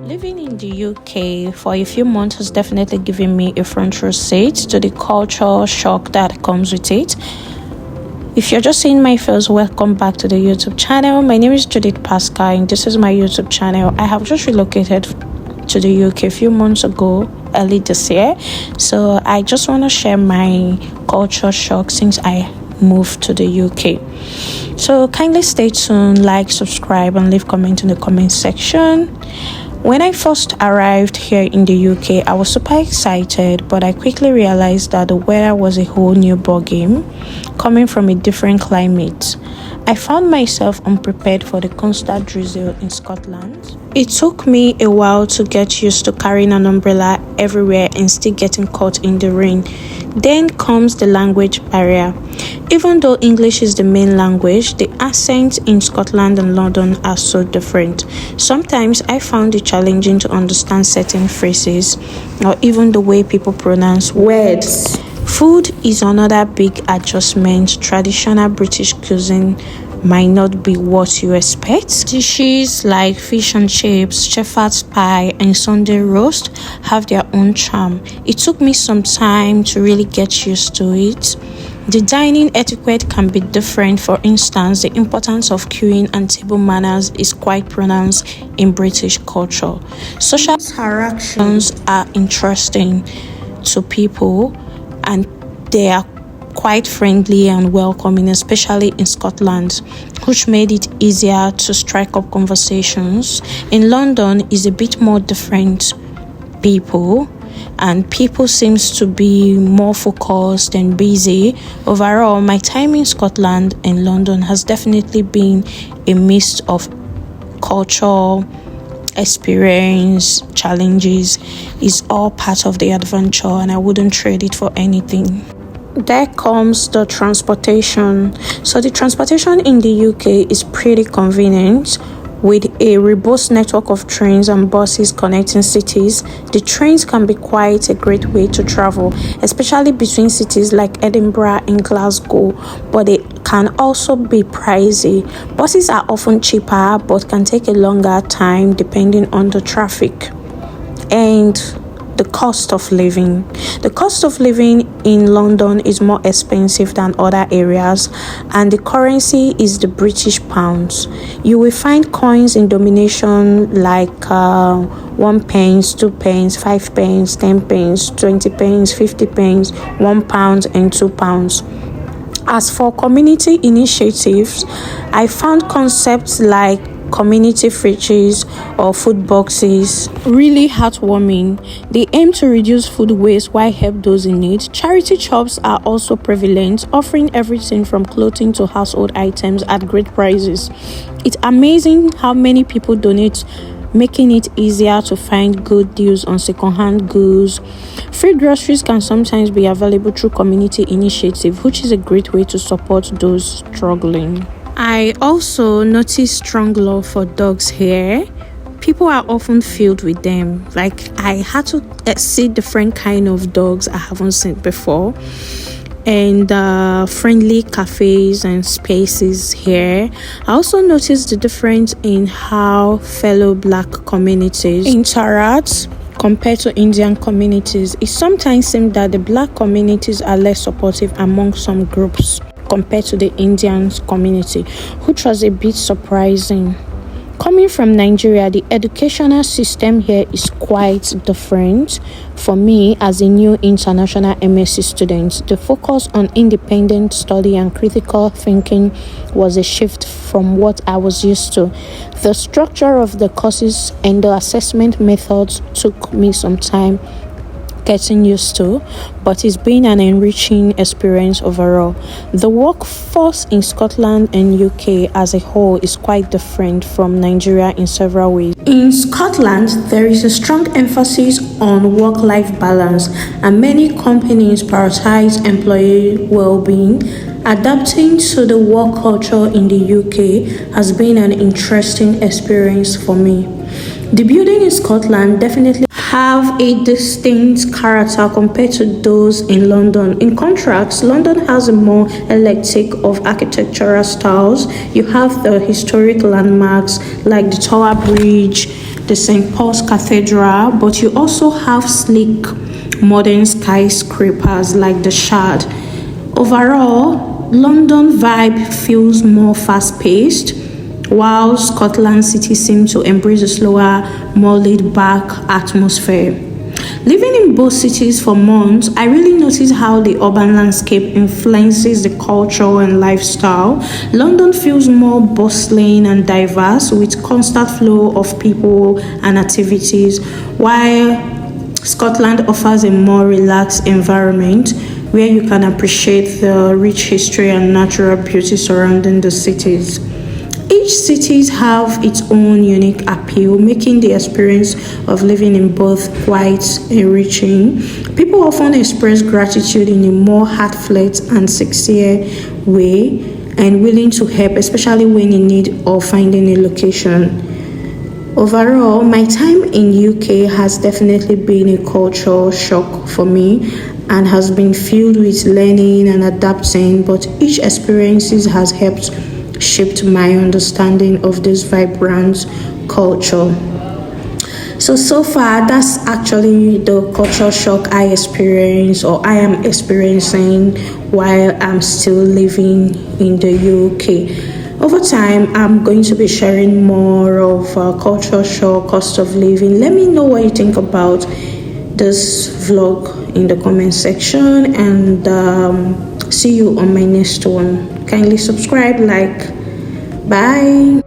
Living in the UK for a few months has definitely given me a front row seat to the culture shock that comes with it. If you're just seeing my face, welcome back to the YouTube channel. My name is Judith Pascal and this is my YouTube channel. I have just relocated to the UK a few months ago, early this year. So I just want to share my culture shock since I moved to the UK. So kindly stay tuned, like, subscribe and leave comment in the comment section. When I first arrived here in the UK, I was super excited, but I quickly realized that the weather was a whole new ballgame, coming from a different climate. I found myself unprepared for the constant drizzle in Scotland. It took me a while to get used to carrying an umbrella everywhere and still getting caught in the rain. Then comes the language barrier. Even though English is the main language, the accents in Scotland and London are so different. Sometimes I found it challenging to understand certain phrases or even the way people pronounce words. Food is another big adjustment. Traditional British cuisine might not be what you expect. Dishes like fish and chips, shepherd's pie, and Sunday roast have their own charm. It took me some time to really get used to it. The dining etiquette can be different. For instance, the importance of queuing and table manners is quite pronounced in British culture. Social interactions are interesting to people and they are quite friendly and welcoming, especially in Scotland, which made it easier to strike up conversations. In London is a bit more different people, and people seems to be more focused and busy. Overall, my time in Scotland and London has definitely been a mix of culture, experience, challenges. Is all part of the adventure and I wouldn't trade it for anything. There comes the transportation. So the transportation in the UK is pretty convenient. With a robust network of trains and buses connecting cities, the trains can be quite a great way to travel, especially between cities like Edinburgh and Glasgow, but they can also be pricey. Buses are often cheaper but can take a longer time depending on the traffic. And the cost of living. The cost of living in London is more expensive than other areas, and the currency is the British pounds. You will find coins in domination like 1 pence, 2 pence, 5 pence, 10 pence, 20 pence, 50 pence, £1 and £2. As for community initiatives, I found concepts like community fridges or food boxes really heartwarming. They aim to reduce food waste while help those in need. Charity shops are also prevalent, offering everything from clothing to household items at great prices. It's amazing how many people donate, making it easier to find good deals on second-hand goods. Free groceries can sometimes be available through community initiative, which is a great way to support those struggling. I also noticed strong love for dogs here. People are often filled with them. Like, I had to see different kind of dogs I haven't seen before. And friendly cafes and spaces here. I also noticed the difference in how fellow Black communities interact compared to Indian communities. It sometimes seems that the Black communities are less supportive among some groups compared to the Indian community, which was a bit surprising. Coming from Nigeria, the educational system here is quite different. For me, as a new international MSc student, the focus on independent study and critical thinking was a shift from what I was used to. The structure of the courses and the assessment methods took me some time getting used to, but it's been an enriching experience overall. The workforce in Scotland and UK as a whole is quite different from Nigeria in several ways. In Scotland, there is a strong emphasis on work-life balance, and many companies prioritize employee well-being. Adapting to the work culture in the UK has been an interesting experience for me. The building in Scotland definitely have a distinct character compared to those in London. In contrast, London has a more eclectic of architectural styles. You have the historic landmarks like the Tower Bridge, the St. Paul's Cathedral, but you also have sleek modern skyscrapers like the Shard. Overall, London vibe feels more fast-paced, while Scotland City seems to embrace a slower, more laid-back atmosphere. Living in both cities for months, I really noticed how the urban landscape influences the culture and lifestyle. London feels more bustling and diverse with constant flow of people and activities, while Scotland offers a more relaxed environment where you can appreciate the rich history and natural beauty surrounding the cities. Each cities have its own unique appeal, making the experience of living in both quite enriching. People often express gratitude in a more heartfelt and sincere way and willing to help, especially when in need of finding a location. Overall, my time in UK has definitely been a cultural shock for me and has been filled with learning and adapting, but each experience has helped shaped my understanding of this vibrant culture. So far, that's actually the culture shock I experience or I am experiencing while I'm still living in the UK. Over time, I'm going to be sharing more of culture shock, cost of living. Let me know what you think about this vlog in the comment section, and see you on my next one. Kindly subscribe, like. Bye.